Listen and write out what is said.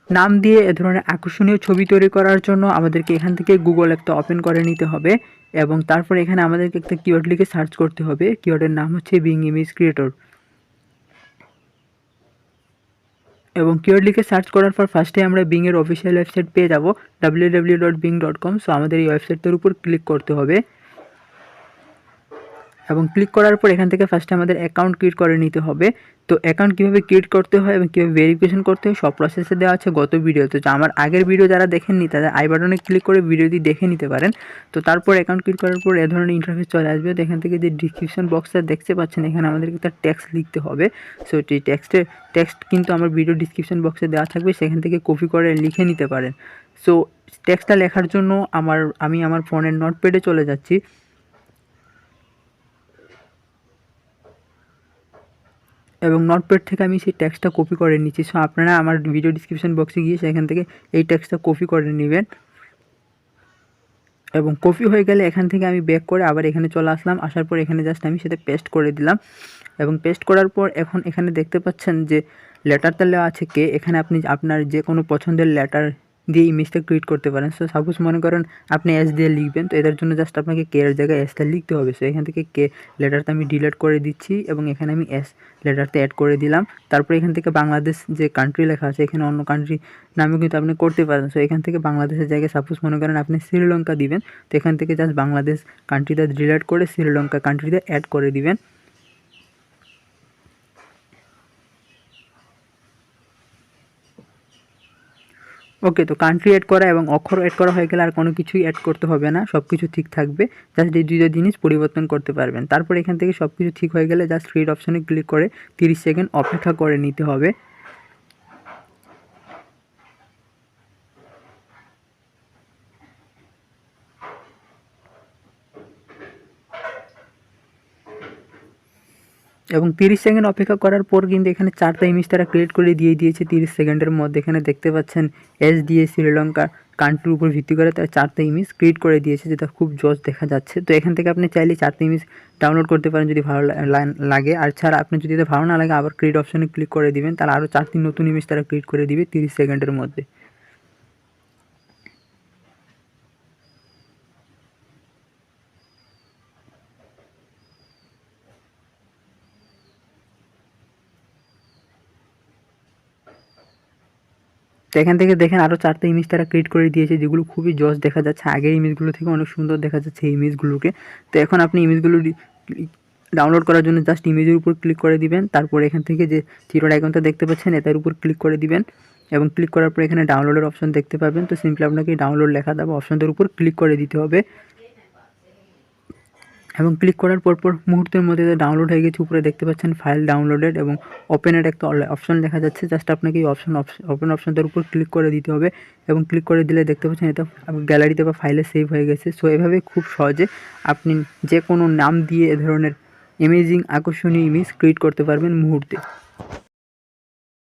নাম দিয়ে এ ধরনের আকর্ষণীয় ছবি তৈরি করার জন্য আমাদেরকে এখান থেকে গুগল একটা ওপেন করে নিতে হবে এবং তারপর এখানে আমাদেরকে একটা কিওয়ার্ড লিখে সার্চ করতে হবে। কিওয়ার্ডের নাম হচ্ছে বিং ইমেজ ক্রিয়েটর এবং কিওয়ার্ড লিখে সার্চ করার পর ফার্স্টে আমরা বিংয়ের অফিসিয়াল ওয়েবসাইট পেয়ে যাব www.bing.com। সো আমাদের এই ওয়েবসাইটটার উপর ক্লিক করতে হবে এবং ক্লিক করার পর এখান থেকে ফার্স্টে আমাদের অ্যাকাউন্ট ক্রিয়েট করে নিতে হবে। তো অ্যাকাউন্ট কীভাবে ক্রিয়েট করতে হয় এবং কীভাবে ভেরিফিকেশন করতে হয় সব প্রসেসে দেওয়া আছে গত ভিডিওতে। তো আমার আগের ভিডিও যারা দেখেননি তাদের আই বাটনে ক্লিক করে ভিডিওটি দেখে নিতে পারেন। তো তারপর অ্যাকাউন্ট ক্রিয়েট করার পর এ ধরনের ইন্টারফেস চলে আসবে। তো এখান থেকে যে ডিসক্রিপশন বক্সটা দেখতে পাচ্ছেন এখানে আমাদেরকে তার টেক্সট লিখতে হবে। সো এই টেক্সট কিন্তু আমার ভিডিও ডিসক্রিপশন বক্সে দেওয়া থাকবে, সেখান থেকে কপি করে লিখে নিতে পারেন। সো টেক্সটটা লেখার জন্য আমি আমার ফোনের নোটপ্যাডে চলে যাচ্ছি এবং নোটপ্যাড থেকে আমি সেই টেক্সটটা কপি করে নিচ্ছি। সো আপনারা আমার ভিডিও ডিসক্রিপশন বক্সে গিয়ে সেখান থেকে এই টেক্সটটা কপি করে নেবেন এবং কপি হয়ে গেলে এখান থেকে আমি ব্যাক করে আবার এখানে চলে আসলাম। আসার পর এখানে জাস্ট আমি সেটা পেস্ট করে দিলাম এবং পেস্ট করার পর এখন এখানে দেখতে পাচ্ছেন যে লেটারটা দেওয়া আছে কে। এখানে আপনি আপনার যে কোনো পছন্দের লেটার দিয়ে ইমেজটা ক্রিয়েট করতে পারেন। সো সাপোজ মনে করেন আপনি এস দিয়ে লিখবেন, তো এটার জন্য জাস্ট আপনাকে কে এর জায়গায় এসটা লিখতে হবে। সো এখান থেকে কে লেটারটা আমি ডিলিট করে দিচ্ছি এবং এখানে আমি এস লেটারটা অ্যাড করে দিলাম। তারপরে এখান থেকে বাংলাদেশ যে কান্ট্রি লেখা আছে এখানে অন্য কান্ট্রি নামেও কিন্তু আপনি করতে পারেন। সো এখান থেকে বাংলাদেশের জায়গায় সাপোজ মনে করেন আপনি শ্রীলঙ্কা দিবেন, তো এখান থেকে জাস্ট বাংলাদেশ কান্ট্রিটা ডিলিট করে শ্রীলঙ্কা কান্ট্রিতে অ্যাড করে দিবেন। ওকে, তো কান্ট্রি অ্যাড করা এবং অক্ষর অ্যাড করা হয়ে গেলে আর কোনো কিছুই অ্যাড করতে হবে না, সব কিছু ঠিক থাকবে। জাস্ট এই দুইটা জিনিস পরিবর্তন করতে পারবেন। তারপর এখান থেকে সব কিছু ঠিক হয়ে গেলে জাস্ট রিড অপশানে ক্লিক করে 30 সেকেন্ড অপেক্ষা করে নিতে হবে। এবং 30 সেকেন্ড অপেক্ষা করার পর কিন্তু এখানে 4টা ইমেজ তারা ক্রিয়েট করে দিয়ে দিয়েছে 30 সেকেন্ডের মধ্যে। এখানে দেখতে পাচ্ছেন এস দিয়ে শ্রীলঙ্কা কান্ট্রির উপর ভিত্তি করে তারা 4টা ইমেজ ক্রিয়েট করে দিয়েছে, যেটা খুব জোস দেখা যাচ্ছে। তো এখান থেকে আপনি চাইলে 4টা ইমেজ ডাউনলোড করতে পারেন যদি ভালো লাগে, আর ছাড়া আপনি যদি ভালো না লাগে আবার ক্রিয়েট অপশনে ক্লিক করে দিবেন, তাহলে আরও 4টি নতুন ইমেজ তারা ক্রিয়েট করে দিবে 30 সেকেন্ডের মধ্যে। তো এখান থেকে দেখেন আরও 4টা ইমেজ তারা ক্রিয়েট করে দিয়েছে, যেগুলো খুবই জস দেখা যাচ্ছে, আগের ইমেজগুলো থেকে অনেক সুন্দর দেখা যাচ্ছে এই ইমেজগুলোকে। তো এখন আপনি ইমেজগুলো ডাউনলোড করার জন্য জাস্ট ইমেজের উপর ক্লিক করে দিবেন। তারপর এখান থেকে যে থ্রি আইকনটা দেখতে পাচ্ছেন এটার উপর ক্লিক করে দিবেন এবং ক্লিক করার পর এখানে ডাউনলোডের অপশন দেখতে পাবেন। তো সিম্পলি আপনাকে ডাউনলোড লেখা দেওয়া অপশনটার উপর ক্লিক করে দিতে হবে এবং ক্লিক করার পর মুহূর্তের মধ্যে ডাউনলোড হয়ে গেছে। উপরে দেখতে পাচ্ছেন ফাইল ডাউনলোডেড এবং ওপেনের একটা অপশন দেখা যাচ্ছে। জাস্ট আপনাকে এই ওপেন অপশনটার উপর ক্লিক করে দিতে হবে এবং ক্লিক করে দিলে দেখতে পাচ্ছেন এটা গ্যালারিতে বা ফাইলে সেভ হয়ে গেছে। সো এভাবে খুব সহজে আপনি যে কোনো নাম দিয়ে এ ধরনের অ্যামেজিং আকর্ষণীয় ইমেজ ক্রিয়েট করতে পারবেন মুহূর্তে।